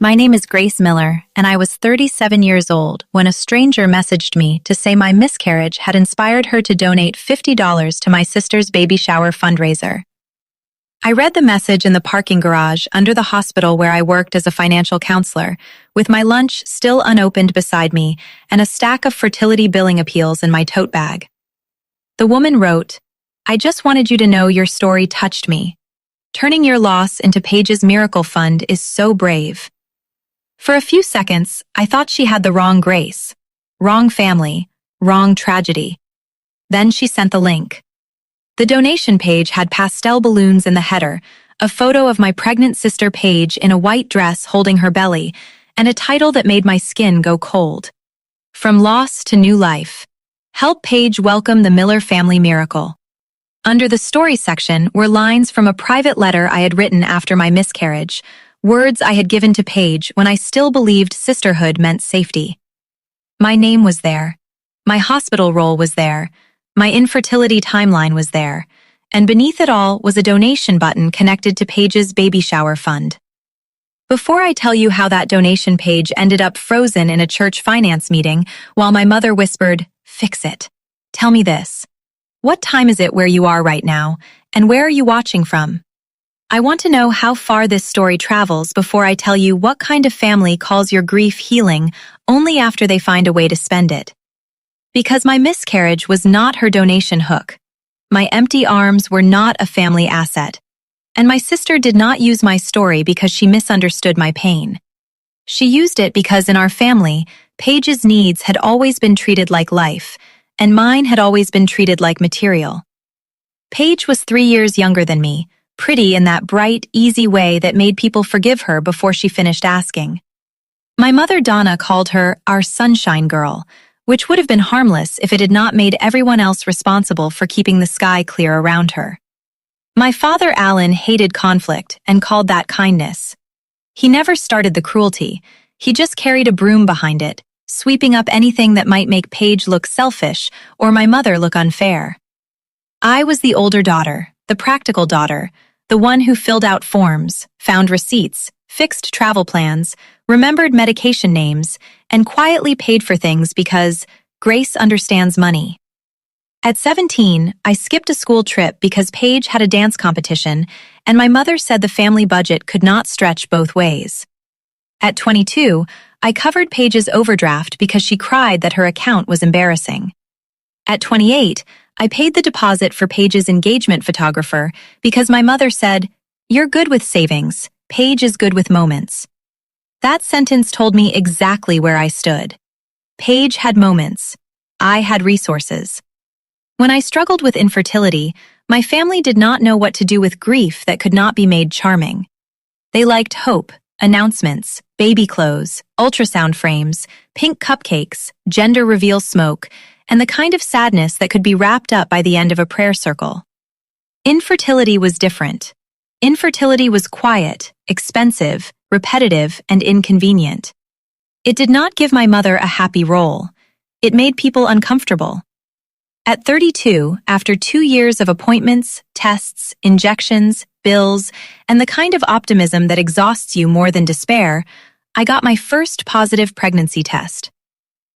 My name is Grace Miller, and I was 37 years old when a stranger messaged me to say my miscarriage had inspired her to donate $50 to my sister's baby shower fundraiser. I read the message in the parking garage under the hospital where I worked as a financial counselor, with my lunch still unopened beside me and a stack of fertility billing appeals in my tote bag. The woman wrote, "I just wanted you to know your story touched me. Turning your loss into Paige's miracle fund is so brave." For a few seconds, I thought she had the wrong Grace, wrong family, wrong tragedy. Then she sent the link. The donation page had pastel balloons in the header, a photo of my pregnant sister Paige in a white dress holding her belly, and a title that made my skin go cold. From Loss to New Life. Help Paige welcome the Miller family miracle. Under the story section were lines from a private letter I had written after my miscarriage, words I had given to Paige when I still believed sisterhood meant safety. My name was there. My hospital roll was there. My infertility timeline was there. And beneath it all was a donation button connected to Paige's baby shower fund. Before I tell you how that donation page ended up frozen in a church finance meeting while my mother whispered, "Fix it," tell me this. What time is it where you are right now, and where are you watching from? I want to know how far this story travels before I tell you what kind of family calls your grief healing only after they find a way to spend it. Because my miscarriage was not her donation hook. My empty arms were not a family asset. And my sister did not use my story because she misunderstood my pain. She used it because in our family, Paige's needs had always been treated like life, and mine had always been treated like material. Paige was 3 years younger than me, pretty in that bright, easy way that made people forgive her before she finished asking. My mother Donna called her our sunshine girl, which would have been harmless if it had not made everyone else responsible for keeping the sky clear around her. My father Alan hated conflict and called that kindness. He never started the cruelty, he just carried a broom behind it, sweeping up anything that might make Paige look selfish or my mother look unfair. I was the older daughter, the practical daughter, the one who filled out forms, found receipts, fixed travel plans, remembered medication names, and quietly paid for things because Grace understands money. At 17, I skipped a school trip because Paige had a dance competition, and my mother said the family budget could not stretch both ways. At 22, I covered Paige's overdraft because she cried that her account was embarrassing. At 28, I paid the deposit for Paige's engagement photographer because my mother said, "You're good with savings, Paige is good with moments." That sentence told me exactly where I stood. Paige had moments. I had resources. When I struggled with infertility, my family did not know what to do with grief that could not be made charming. They liked hope, announcements, baby clothes, ultrasound frames, pink cupcakes, gender reveal smoke, and the kind of sadness that could be wrapped up by the end of a prayer circle. Infertility was different. Infertility was quiet, expensive, repetitive, and inconvenient. It did not give my mother a happy role. It made people uncomfortable. At 32, after 2 years of appointments, tests, injections, bills, and the kind of optimism that exhausts you more than despair, I got my first positive pregnancy test.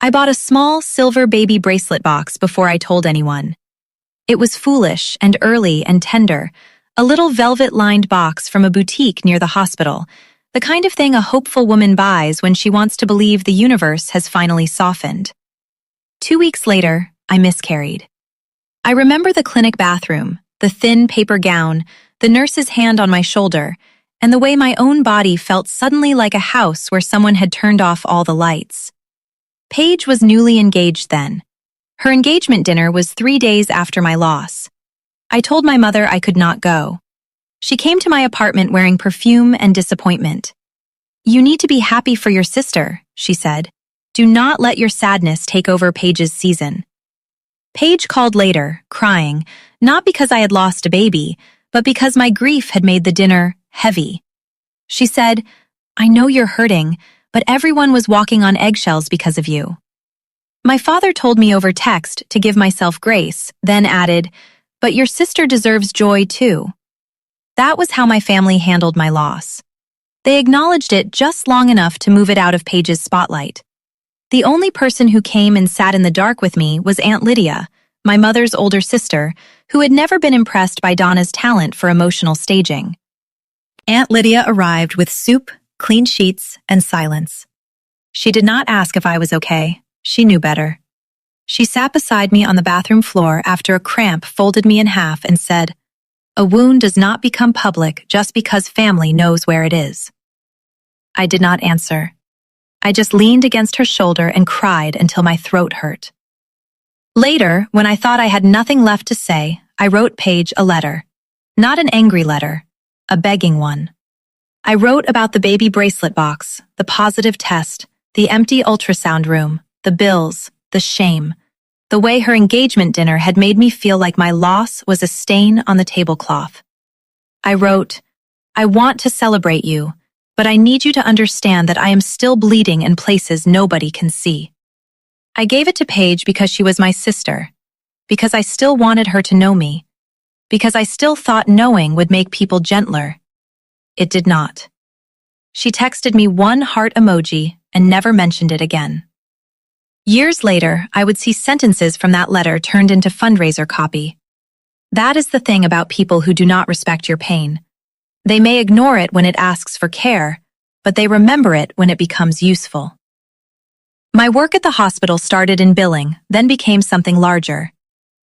I bought a small silver baby bracelet box before I told anyone. It was foolish and early and tender, a little velvet-lined box from a boutique near the hospital, the kind of thing a hopeful woman buys when she wants to believe the universe has finally softened. 2 weeks later, I miscarried. I remember the clinic bathroom, the thin paper gown, the nurse's hand on my shoulder, and the way my own body felt suddenly like a house where someone had turned off all the lights. Paige was newly engaged then. Her engagement dinner was 3 days after my loss. I told my mother I could not go. She came to my apartment wearing perfume and disappointment. "You need to be happy for your sister," she said. "Do not let your sadness take over Paige's season." Paige called later, crying, not because I had lost a baby, but because my grief had made the dinner heavy. She said, "I know you're hurting, but everyone was walking on eggshells because of you." My father told me over text to give myself grace, then added, "But your sister deserves joy too." That was how my family handled my loss. They acknowledged it just long enough to move it out of Paige's spotlight. The only person who came and sat in the dark with me was Aunt Lydia, my mother's older sister, who had never been impressed by Donna's talent for emotional staging. Aunt Lydia arrived with soup, clean sheets, and silence. She did not ask if I was okay. She knew better. She sat beside me on the bathroom floor after a cramp folded me in half and said, "A wound does not become public just because family knows where it is." I did not answer. I just leaned against her shoulder and cried until my throat hurt. Later, when I thought I had nothing left to say, I wrote Paige a letter. Not an angry letter, a begging one. I wrote about the baby bracelet box, the positive test, the empty ultrasound room, the bills, the shame, the way her engagement dinner had made me feel like my loss was a stain on the tablecloth. I wrote, "I want to celebrate you, but I need you to understand that I am still bleeding in places nobody can see." I gave it to Paige because she was my sister, because I still wanted her to know me, because I still thought knowing would make people gentler. It did not. She texted me one heart emoji and never mentioned it again. Years later, I would see sentences from that letter turned into fundraiser copy. That is the thing about people who do not respect your pain. They may ignore it when it asks for care, but they remember it when it becomes useful. My work at the hospital started in billing, then became something larger.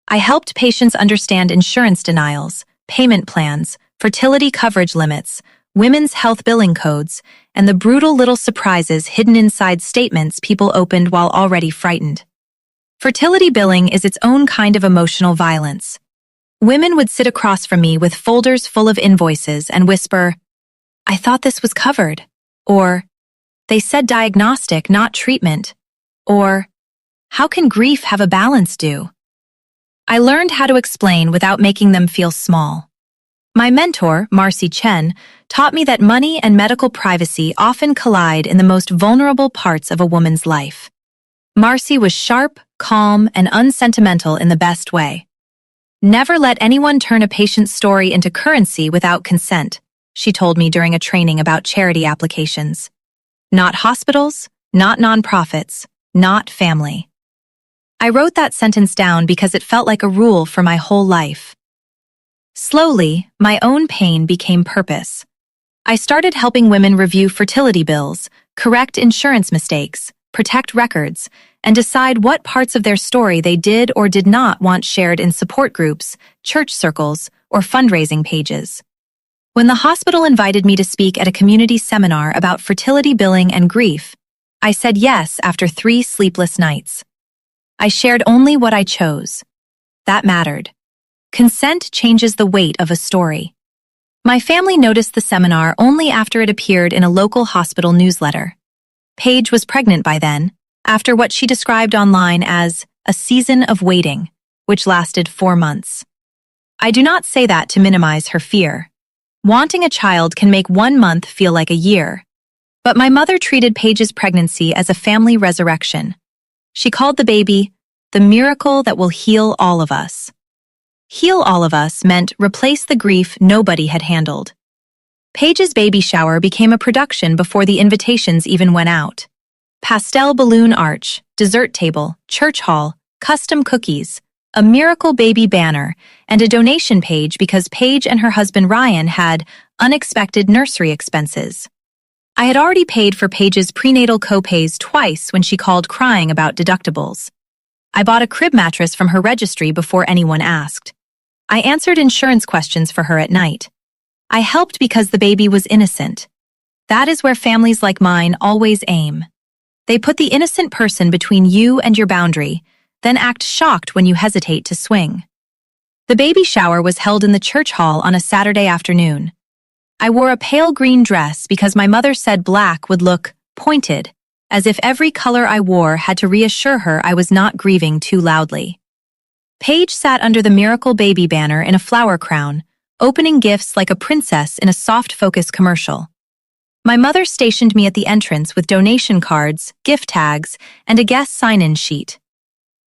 I helped patients understand insurance denials, payment plans, fertility coverage limits, women's health billing codes, and the brutal little surprises hidden inside statements people opened while already frightened. Fertility billing is its own kind of emotional violence. Women would sit across from me with folders full of invoices and whisper, "I thought this was covered," or "They said diagnostic, not treatment," or "How can grief have a balance due?" I learned how to explain without making them feel small. My mentor, Marcy Chen, taught me that money and medical privacy often collide in the most vulnerable parts of a woman's life. Marcy was sharp, calm, and unsentimental in the best way. "Never let anyone turn a patient's story into currency without consent," she told me during a training about charity applications. Not hospitals, not nonprofits, not family. I wrote that sentence down because it felt like a rule for my whole life. Slowly, my own pain became purpose. I started helping women review fertility bills, correct insurance mistakes, protect records, and decide what parts of their story they did or did not want shared in support groups, church circles, or fundraising pages. When the hospital invited me to speak at a community seminar about fertility billing and grief, I said yes after 3 sleepless nights. I shared only what I chose. That mattered. Consent changes the weight of a story. My family noticed the seminar only after it appeared in a local hospital newsletter. Paige was pregnant by then, after what she described online as a season of waiting, which lasted 4 months. I do not say that to minimize her fear. Wanting a child can make 1 month feel like a year. But my mother treated Paige's pregnancy as a family resurrection. She called the baby the miracle that will heal all of us. Heal all of us meant replace the grief nobody had handled. Paige's baby shower became a production before the invitations even went out. Pastel balloon arch, dessert table, church hall, custom cookies, a miracle baby banner, and a donation page because Paige and her husband Ryan had unexpected nursery expenses. I had already paid for Paige's prenatal co-pays twice when she called crying about deductibles. I bought a crib mattress from her registry before anyone asked. I answered insurance questions for her at night. I helped because the baby was innocent. That is where families like mine always aim. They put the innocent person between you and your boundary, then act shocked when you hesitate to swing. The baby shower was held in the church hall on a Saturday afternoon. I wore a pale green dress because my mother said black would look pointed, as if every color I wore had to reassure her I was not grieving too loudly. Paige sat under the Miracle Baby banner in a flower crown, opening gifts like a princess in a soft focus commercial. My mother stationed me at the entrance with donation cards, gift tags, and a guest sign-in sheet.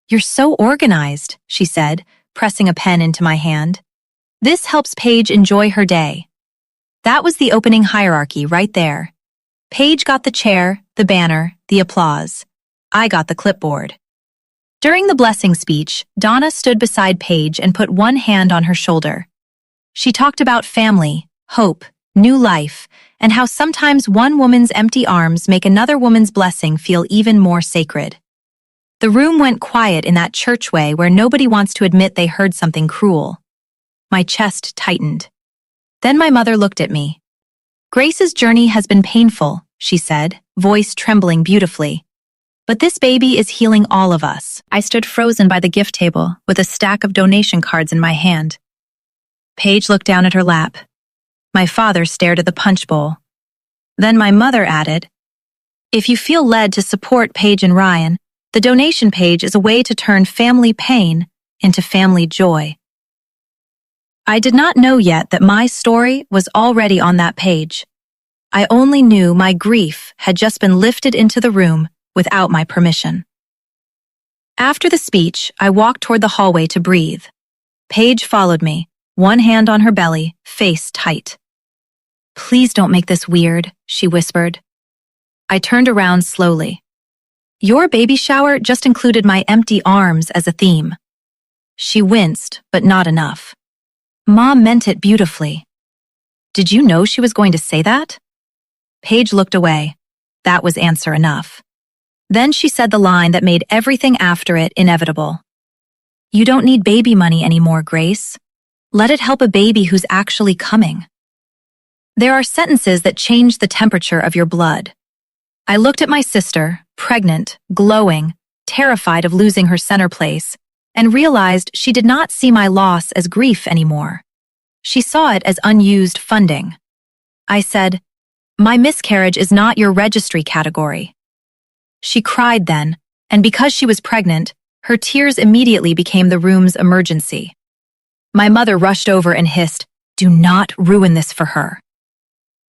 "You're so organized," she said, pressing a pen into my hand. "This helps Paige enjoy her day." That was the opening hierarchy right there. Paige got the chair, the banner, the applause. I got the clipboard. During the blessing speech, Donna stood beside Paige and put one hand on her shoulder. She talked about family, hope, new life, and how sometimes one woman's empty arms make another woman's blessing feel even more sacred. The room went quiet in that church way where nobody wants to admit they heard something cruel. My chest tightened. Then my mother looked at me. Grace's journey has been painful, she said, voice trembling beautifully. But this baby is healing all of us. I stood frozen by the gift table with a stack of donation cards in my hand. Paige looked down at her lap. My father stared at the punch bowl. Then my mother added, "If you feel led to support Paige and Ryan, the donation page is a way to turn family pain into family joy." I did not know yet that my story was already on that page. I only knew my grief had just been lifted into the room without my permission. After the speech, I walked toward the hallway to breathe. Paige followed me, one hand on her belly, face tight. "Please don't make this weird," she whispered. I turned around slowly. "Your baby shower just included my empty arms as a theme." She winced, but not enough. Mom meant it beautifully. Did you know she was going to say that? Paige looked away. That was answer enough. Then she said the line that made everything after it inevitable. "You don't need baby money anymore, Grace. Let it help a baby who's actually coming." There are sentences that change the temperature of your blood. I looked at my sister, pregnant, glowing, terrified of losing her center place, and realized she did not see my loss as grief anymore. She saw it as unused funding. I said, "My miscarriage is not your registry category." She cried then, and because she was pregnant, her tears immediately became the room's emergency. My mother rushed over and hissed, "Do not ruin this for her."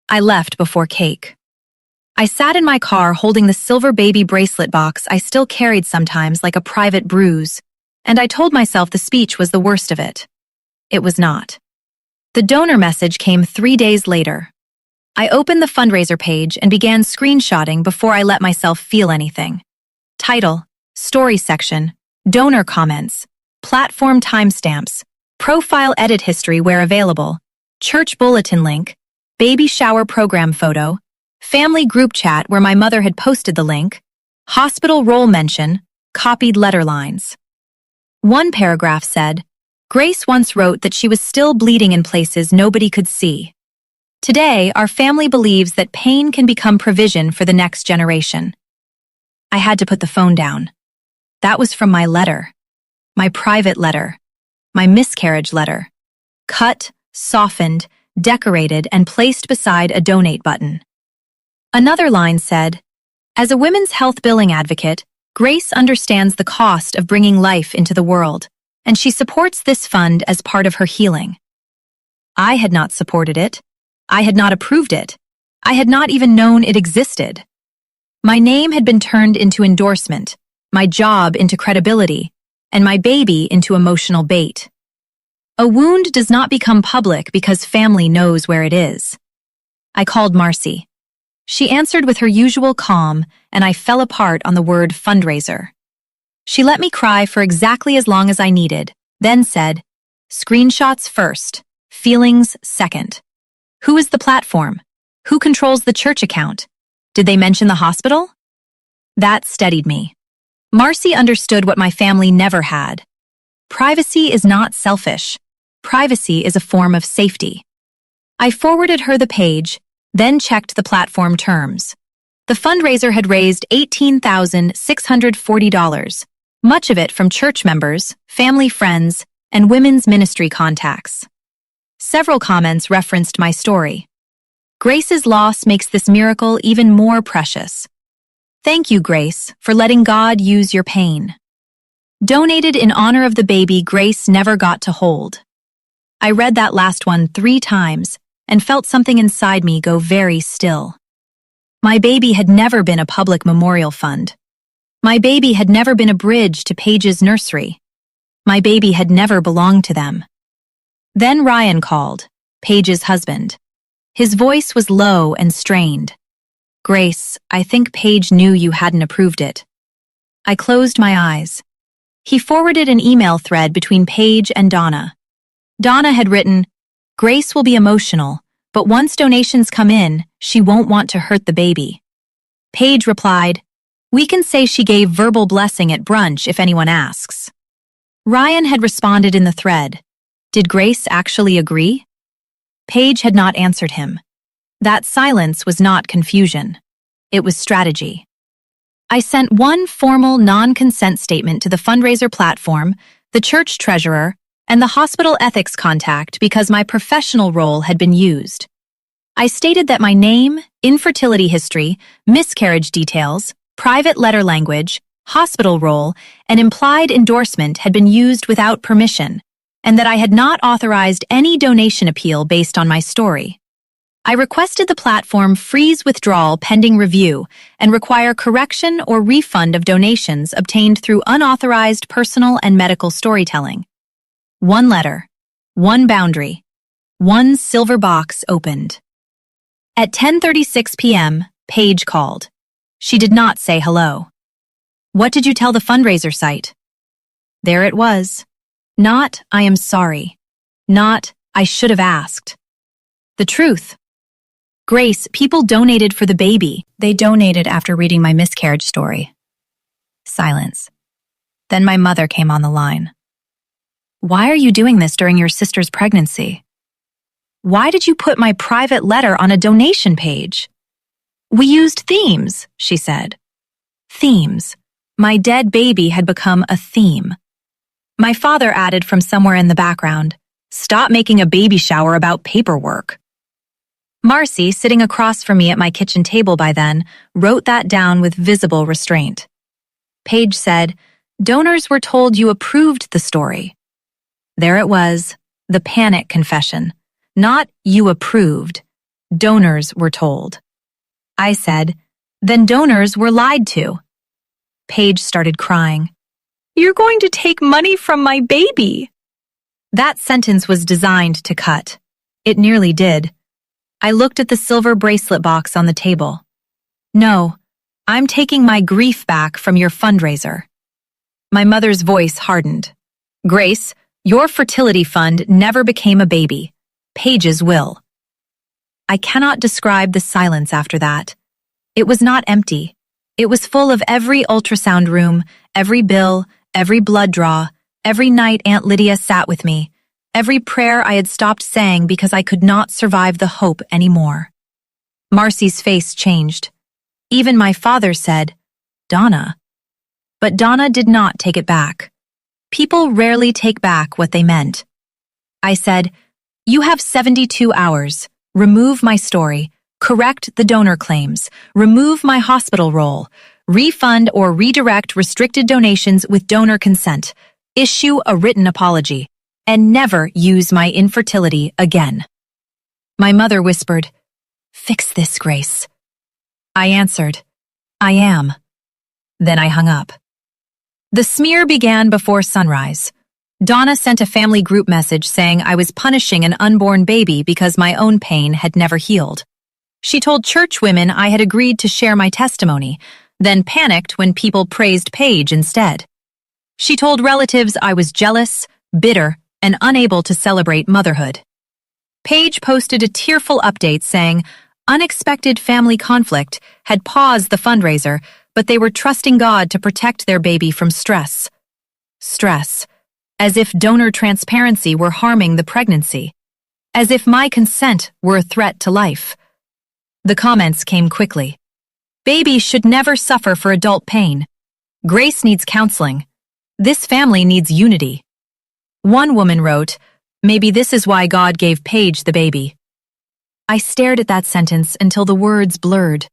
I left before cake. I sat in my car holding the silver baby bracelet box I still carried sometimes like a private bruise, and I told myself the speech was the worst of it. It was not. The donor message came 3 days later. I opened the fundraiser page and began screenshotting before I let myself feel anything. Title, story section, donor comments, platform timestamps, profile edit history where available, church bulletin link, baby shower program photo, family group chat where my mother had posted the link, hospital roll mention, copied letter lines. One paragraph said, "Grace once wrote that she was still bleeding in places nobody could see. Today, our family believes that pain can become provision for the next generation." I had to put the phone down. That was from my letter. My private letter. My miscarriage letter. Cut, softened, decorated, and placed beside a donate button. Another line said, "As a women's health billing advocate, Grace understands the cost of bringing life into the world, and she supports this fund as part of her healing." I had not supported it. I had not approved it. I had not even known it existed. My name had been turned into endorsement, my job into credibility, and my baby into emotional bait. A wound does not become public because family knows where it is. I called Marcy. She answered with her usual calm, and I fell apart on the word fundraiser. She let me cry for exactly as long as I needed, then said, "Screenshots first, feelings second. Who is the platform? Who controls the church account? Did they mention the hospital?" That steadied me. Marcy understood what my family never had. Privacy is not selfish. Privacy is a form of safety. I forwarded her the page, then checked the platform terms. The fundraiser had raised $18,640, much of it from church members, family friends, and women's ministry contacts. Several comments referenced my story. "Grace's loss makes this miracle even more precious. Thank you, Grace, for letting God use your pain. Donated in honor of the baby Grace never got to hold." I read that last one 3 times and felt something inside me go very still. My baby had never been a public memorial fund. My baby had never been a bridge to Paige's nursery. My baby had never belonged to them. Then Ryan called, Paige's husband. His voice was low and strained. "Grace, I think Paige knew you hadn't approved it." I closed my eyes. He forwarded an email thread between Paige and Donna. Donna had written, "Grace will be emotional, but once donations come in, she won't want to hurt the baby." Paige replied, "We can say she gave verbal blessing at brunch if anyone asks." Ryan had responded in the thread. Did Grace actually agree? Paige had not answered him. That silence was not confusion. It was strategy. I sent one formal non-consent statement to the fundraiser platform, the church treasurer, and the hospital ethics contact because my professional role had been used. I stated that my name, infertility history, miscarriage details, private letter language, hospital role, and implied endorsement had been used without permission, and that I had not authorized any donation appeal based on my story. I requested the platform freeze withdrawal pending review and require correction or refund of donations obtained through unauthorized personal and medical storytelling. One letter, one boundary, one silver box opened. At 10:36 p.m., Paige called. She did not say hello. "What did you tell the fundraiser site?" There it was. Not, "I am sorry." Not, "I should have asked." The truth. "Grace, people donated for the baby. They donated after reading my miscarriage story." Silence. Then my mother came on the line. "Why are you doing this during your sister's pregnancy? Why did you put my private letter on a donation page?" "We used themes," she said. Themes. My dead baby had become a theme. My father added from somewhere in the background, "Stop making a baby shower about paperwork." Marcy, sitting across from me at my kitchen table by then, wrote that down with visible restraint. Paige said, "Donors were told you approved the story." There it was, the panic confession. Not "you approved." Donors were told. I said, "Then donors were lied to." Paige started crying. "You're going to take money from my baby." That sentence was designed to cut. It nearly did. I looked at the silver bracelet box on the table. "No, I'm taking my grief back from your fundraiser." My mother's voice hardened. "Grace, your fertility fund never became a baby. Paige's will." I cannot describe the silence after that. It was not empty. It was full of every ultrasound room, every bill, every blood draw, every night Aunt Lydia sat with me, every prayer I had stopped saying because I could not survive the hope anymore. Marcy's face changed. Even my father said, "Donna." But Donna did not take it back. People rarely take back what they meant. I said, "You have 72 hours. Remove my story. Correct the donor claims. Remove my hospital role. Refund or redirect restricted donations with donor consent. Issue a written apology. And never use my infertility again." My mother whispered, "Fix this, Grace." I answered, "I am." Then I hung up. The smear began before sunrise. Donna sent a family group message saying I was punishing an unborn baby because my own pain had never healed. She told church women I had agreed to share my testimony, then panicked when people praised Paige instead. She told relatives I was jealous, bitter, and unable to celebrate motherhood. Paige posted a tearful update saying unexpected family conflict had paused the fundraiser, but they were trusting God to protect their baby from stress. Stress. As if donor transparency were harming the pregnancy. As if my consent were a threat to life. The comments came quickly. Babies should never suffer for adult pain. Grace needs counseling. This family needs unity. One woman wrote, "Maybe this is why God gave Paige the baby." I stared at that sentence until the words blurred.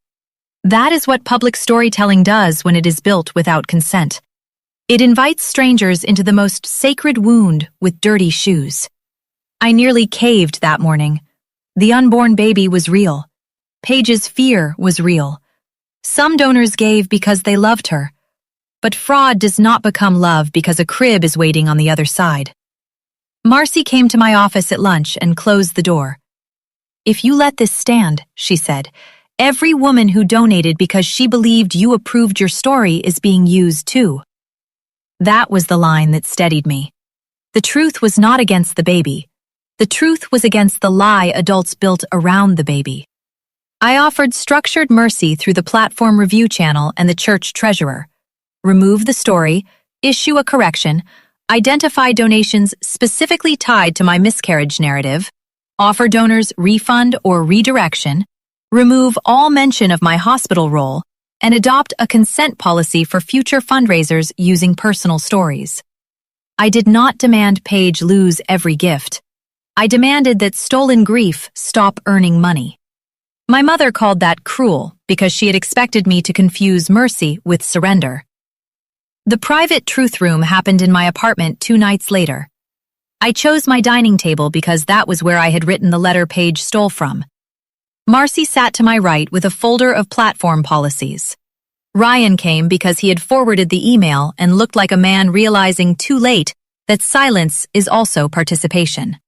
That is what public storytelling does when it is built without consent. It invites strangers into the most sacred wound with dirty shoes. I nearly caved that morning. The unborn baby was real. Paige's fear was real. Some donors gave because they loved her. But fraud does not become love because a crib is waiting on the other side. Marcy came to my office at lunch and closed the door. "If you let this stand," she said, "every woman who donated because she believed you approved your story is being used too." That was the line that steadied me. The truth was not against the baby. The truth was against the lie adults built around the baby. I offered structured mercy through the platform review channel and the church treasurer. Remove the story, issue a correction, identify donations specifically tied to my miscarriage narrative, offer donors refund or redirection, remove all mention of my hospital role, and adopt a consent policy for future fundraisers using personal stories. I did not demand Paige lose every gift. I demanded that stolen grief stop earning money. My mother called that cruel because she had expected me to confuse mercy with surrender. The private truth room happened in my apartment 2 nights later. I chose my dining table because that was where I had written the letter Paige stole from. Marcy sat to my right with a folder of platform policies. Ryan came because he had forwarded the email and looked like a man realizing too late that silence is also participation.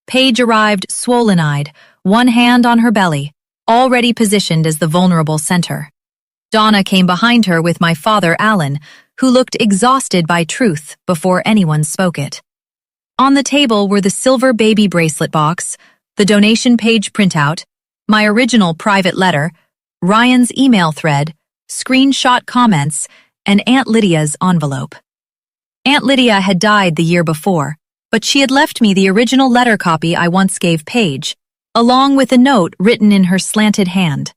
Paige arrived swollen-eyed, one hand on her belly, already positioned as the vulnerable center. Donna came behind her with my father, Alan, who looked exhausted by truth before anyone spoke it. On the table were the silver baby bracelet box, the donation page printout, my original private letter, Ryan's email thread, screenshot comments, and Aunt Lydia's envelope. Aunt Lydia had died the year before, but she had left me the original letter copy I once gave Paige, along with a note written in her slanted hand.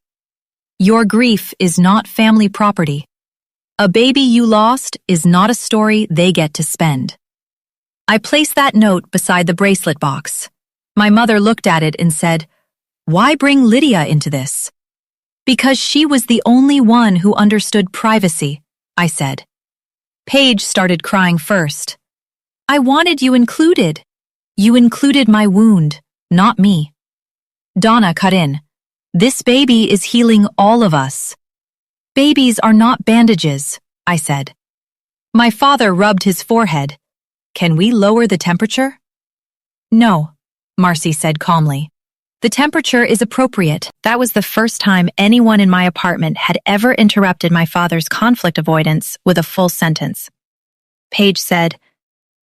"Your grief is not family property. A baby you lost is not a story they get to spend." I placed that note beside the bracelet box. My mother looked at it and said, "Why bring Lydia into this?" "Because she was the only one who understood privacy," I said. Paige started crying first. "I wanted you included. You included my wound, not me." Donna cut in. "This baby is healing all of us." "Babies are not bandages," I said. My father rubbed his forehead. "Can we lower the temperature?" "No," Marcy said calmly. "The temperature is appropriate." That was the first time anyone in my apartment had ever interrupted my father's conflict avoidance with a full sentence. Paige said,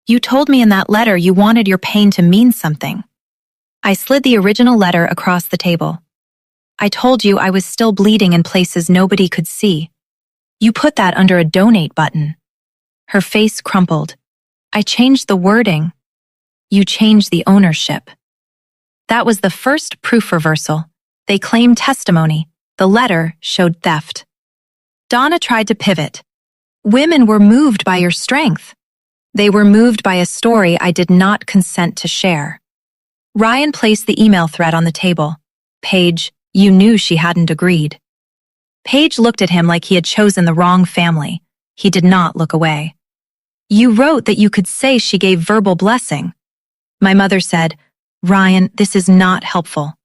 "You told me in that letter you wanted your pain to mean something." I slid the original letter across the table. "I told you I was still bleeding in places nobody could see. You put that under a donate button." Her face crumpled. "I changed the wording. You changed the ownership." That was the first proof reversal. They claimed testimony. The letter showed theft. Donna tried to pivot. "Women were moved by your strength. They were moved by a story I did not consent to share." Ryan placed the email thread on the table. "Paige, you knew she hadn't agreed." Paige looked at him like he had chosen the wrong family. He did not look away. "You wrote that you could say she gave verbal blessing." My mother said, "Ryan, this is not helpful."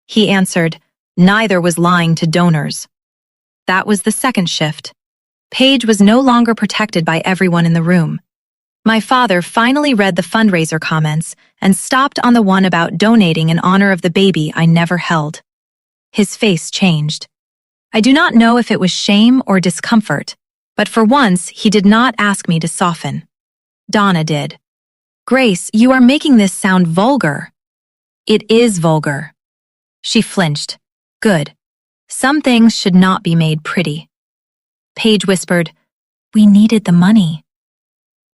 He answered, "Neither was lying to donors." That was the second shift. Paige was no longer protected by everyone in the room. My father finally read the fundraiser comments and stopped on the one about donating in honor of the baby I never held. His face changed. I do not know if it was shame or discomfort, but for once he did not ask me to soften. Donna did. "Grace, you are making this sound vulgar." "It is vulgar." She flinched. "Good. Some things should not be made pretty." Paige whispered, "We needed the money."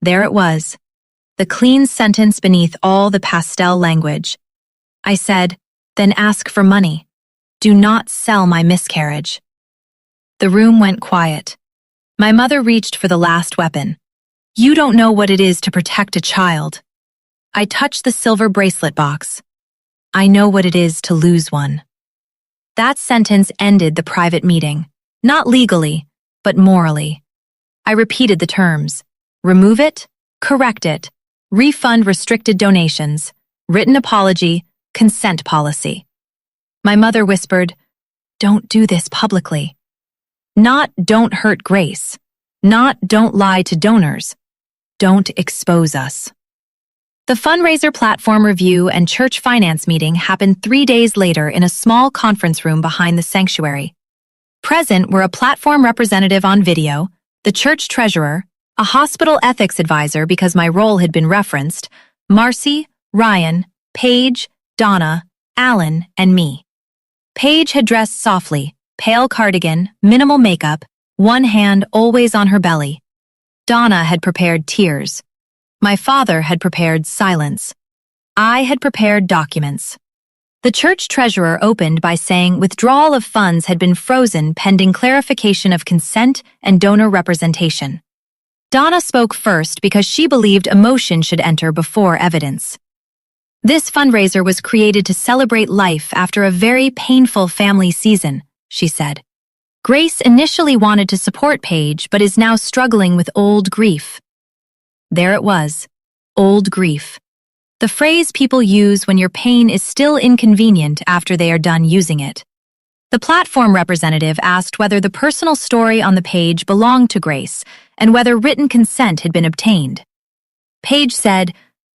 There it was, the clean sentence beneath all the pastel language. I said, "Then ask for money. Do not sell my miscarriage." The room went quiet. My mother reached for the last weapon. "You don't know what it is to protect a child." I touched the silver bracelet box. "I know what it is to lose one." That sentence ended the private meeting, not legally, but morally. I repeated the terms: remove it, correct it, refund restricted donations, written apology, consent policy. My mother whispered, "Don't do this publicly." Not "don't hurt Grace," not "don't lie to donors," "don't expose us." The fundraiser platform review and church finance meeting happened 3 days later in a small conference room behind the sanctuary. Present were a platform representative on video, the church treasurer, a hospital ethics advisor because my role had been referenced, Marcy, Ryan, Paige, Donna, Alan, and me. Paige had dressed softly, pale cardigan, minimal makeup, one hand always on her belly. Donna had prepared tears. My father had prepared silence. I had prepared documents. The church treasurer opened by saying withdrawal of funds had been frozen pending clarification of consent and donor representation. Donna spoke first because she believed emotion should enter before evidence. This fundraiser was created to celebrate life after a very painful family season, she said. Grace initially wanted to support Paige but is now struggling with old grief. There it was, old grief. The phrase people use when your pain is still inconvenient after they are done using it. The platform representative asked whether the personal story on the page belonged to Grace and whether written consent had been obtained. Paige said,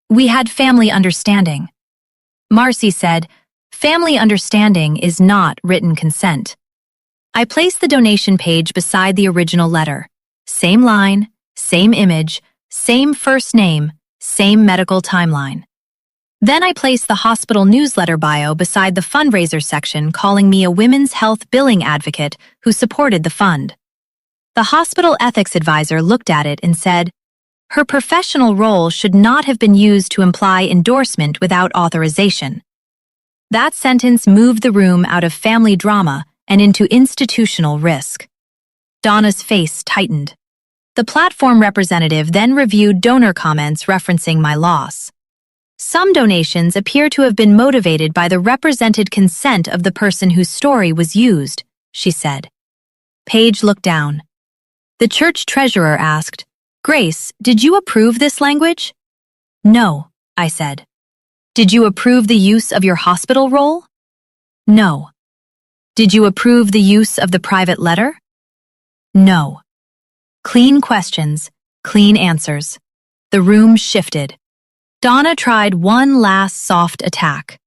"We had family understanding." Marcy said, "Family understanding is not written consent." I placed the donation page beside the original letter. Same line, same image, same first name, same medical timeline. Then I placed the hospital newsletter bio beside the fundraiser section calling me a women's health billing advocate who supported the fund. The hospital ethics advisor looked at it and said, "Her professional role should not have been used to imply endorsement without authorization." That sentence moved the room out of family drama and into institutional risk. Donna's face tightened. The platform representative then reviewed donor comments referencing my loss. Some donations appear to have been motivated by the represented consent of the person whose story was used, she said. Paige looked down. The church treasurer asked, "Grace, did you approve this language?" "No," I said. "Did you approve the use of your hospital role?" "No." "Did you approve the use of the private letter?" "No." Clean questions, clean answers. The room shifted. Donna tried one last soft attack.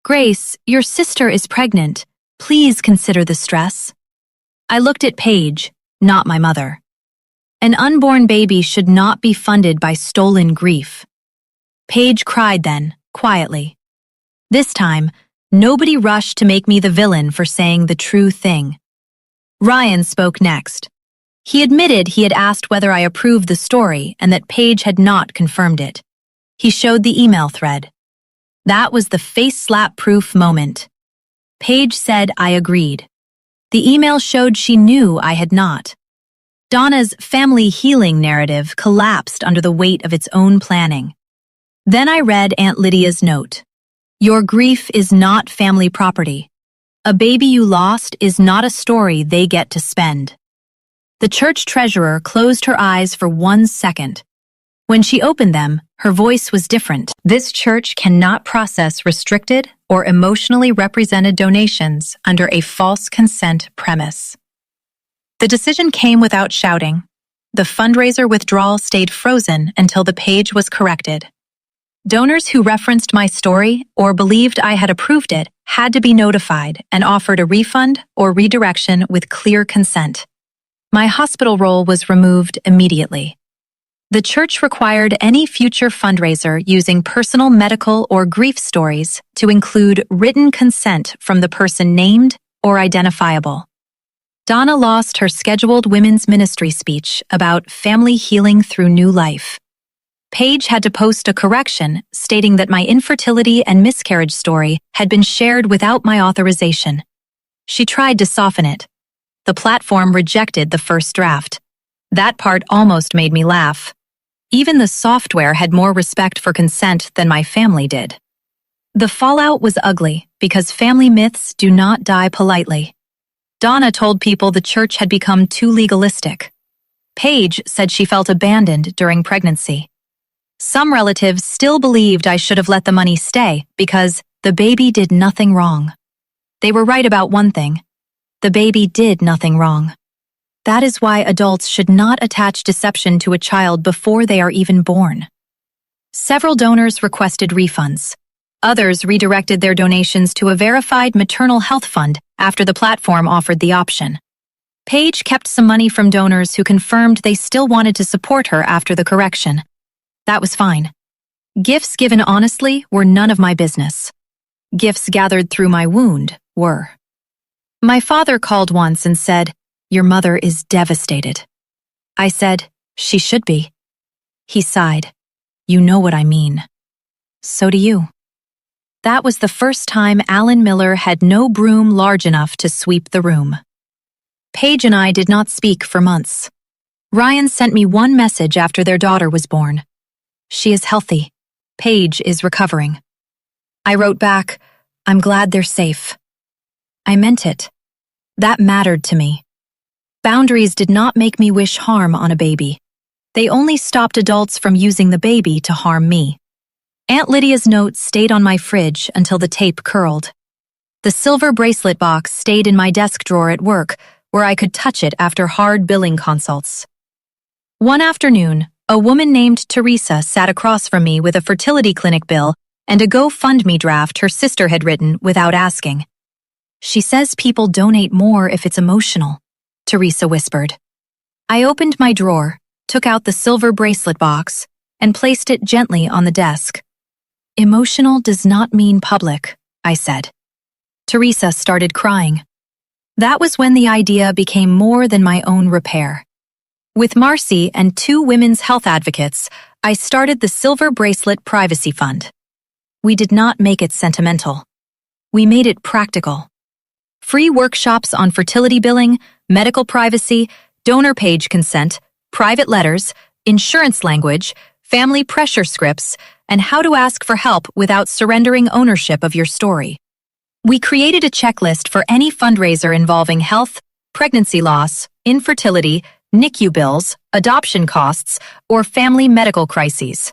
"Grace, your sister is pregnant. Please consider the stress." I looked at Paige, not my mother. An unborn baby should not be funded by stolen grief. Paige cried then, quietly. This time, nobody rushed to make me the villain for saying the true thing. Ryan spoke next. He admitted he had asked whether I approved the story and that Paige had not confirmed it. He showed the email thread. That was the face-slap-proof moment. Paige said I agreed. The email showed she knew I had not. Donna's family healing narrative collapsed under the weight of its own planning. Then I read Aunt Lydia's note. "Your grief is not family property. A baby you lost is not a story they get to spend." The church treasurer closed her eyes for 1 second. When she opened them, her voice was different. "This church cannot process restricted or emotionally represented donations under a false consent premise." The decision came without shouting. The fundraiser withdrawal stayed frozen until the page was corrected. Donors who referenced my story or believed I had approved it had to be notified and offered a refund or redirection with clear consent. My hospital role was removed immediately. The church required any future fundraiser using personal medical or grief stories to include written consent from the person named or identifiable. Donna lost her scheduled women's ministry speech about family healing through new life. Paige had to post a correction stating that my infertility and miscarriage story had been shared without my authorization. She tried to soften it. The platform rejected the first draft. That part almost made me laugh. Even the software had more respect for consent than my family did. The fallout was ugly because family myths do not die politely. Donna told people the church had become too legalistic. Paige said she felt abandoned during pregnancy. Some relatives still believed I should have let the money stay because the baby did nothing wrong. They were right about one thing. The baby did nothing wrong. That is why adults should not attach deception to a child before they are even born. Several donors requested refunds. Others redirected their donations to a verified maternal health fund after the platform offered the option. Paige kept some money from donors who confirmed they still wanted to support her after the correction. That was fine. Gifts given honestly were none of my business. Gifts gathered through my wound were. My father called once and said, "Your mother is devastated." I said, "She should be." He sighed, "You know what I mean." So do you. That was the first time Alan Miller had no broom large enough to sweep the room. Paige and I did not speak for months. Ryan sent me one message after their daughter was born. "She is healthy. Paige is recovering." I wrote back, "I'm glad they're safe." I meant it. That mattered to me. Boundaries did not make me wish harm on a baby. They only stopped adults from using the baby to harm me. Aunt Lydia's note stayed on my fridge until the tape curled. The silver bracelet box stayed in my desk drawer at work, where I could touch it after hard billing consults. One afternoon, a woman named Teresa sat across from me with a fertility clinic bill and a GoFundMe draft her sister had written without asking. "She says people donate more if it's emotional," Teresa whispered. I opened my drawer, took out the silver bracelet box, and placed it gently on the desk. "Emotional does not mean public," I said. Teresa started crying. That was when the idea became more than my own repair. With Marcy and 2 women's health advocates, I started the Silver Bracelet Privacy Fund. We did not make it sentimental. We made it practical. Free workshops on fertility billing, medical privacy, donor page consent, private letters, insurance language, family pressure scripts, and how to ask for help without surrendering ownership of your story. We created a checklist for any fundraiser involving health, pregnancy loss, infertility, NICU bills, adoption costs, or family medical crises.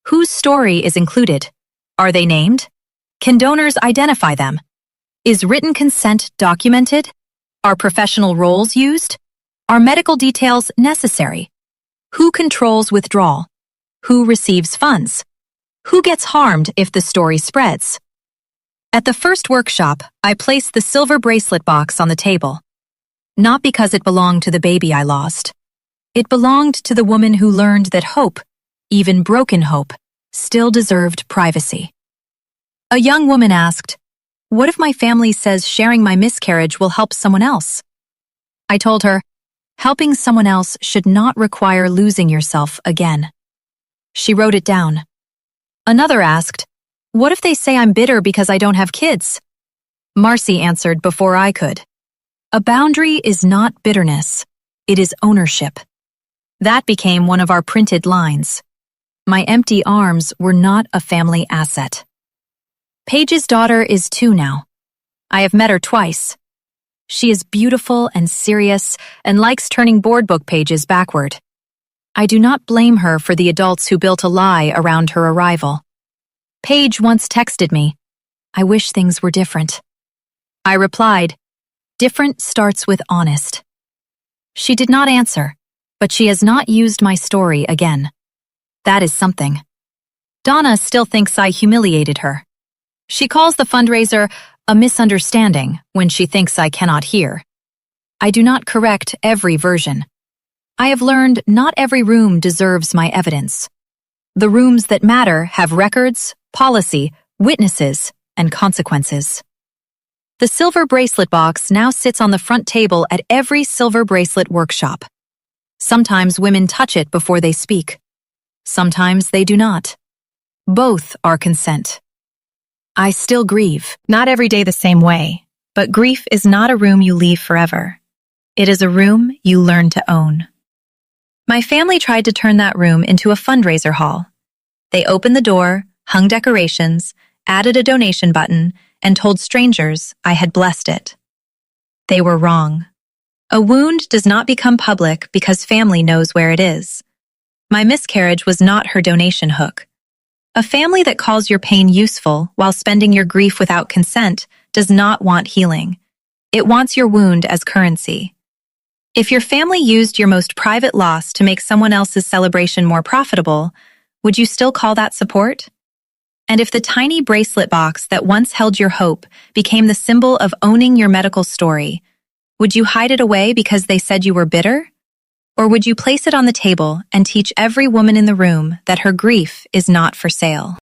Whose story is included? Are they named? Can donors identify them? Is written consent documented? Are professional roles used? Are medical details necessary? Who controls withdrawal? Who receives funds? Who gets harmed if the story spreads? At the first workshop, I placed the silver bracelet box on the table. Not because it belonged to the baby I lost. It belonged to the woman who learned that hope, even broken hope, still deserved privacy. A young woman asked, "What if my family says sharing my miscarriage will help someone else?" I told her, helping someone else should not require losing yourself again. She wrote it down. Another asked, "What if they say I'm bitter because I don't have kids?" Marcy answered before I could. A boundary is not bitterness, it is ownership. That became one of our printed lines. My empty arms were not a family asset. Paige's daughter is 2 now. I have met her twice. She is beautiful and serious and likes turning board book pages backward. I do not blame her for the adults who built a lie around her arrival. Paige once texted me, "I wish things were different." I replied, "Different starts with honest." She did not answer, but she has not used my story again. That is something. Donna still thinks I humiliated her. She calls the fundraiser a misunderstanding when she thinks I cannot hear. I do not correct every version. I have learned not every room deserves my evidence. The rooms that matter have records, policy, witnesses, and consequences. The silver bracelet box now sits on the front table at every silver bracelet workshop. Sometimes women touch it before they speak. Sometimes they do not. Both are consent. I still grieve, not every day the same way, but grief is not a room you leave forever. It is a room you learn to own. My family tried to turn that room into a fundraiser hall. They opened the door, hung decorations, added a donation button, and told strangers I had blessed it. They were wrong. A wound does not become public because family knows where it is. My miscarriage was not her donation hook. A family that calls your pain useful while spending your grief without consent does not want healing. It wants your wound as currency. If your family used your most private loss to make someone else's celebration more profitable, Would you still call that support? And if the tiny bracelet box that once held your hope became the symbol of owning your medical story, would you hide it away because they said you were bitter? Or would you place it on the table and teach every woman in the room that her grief is not for sale?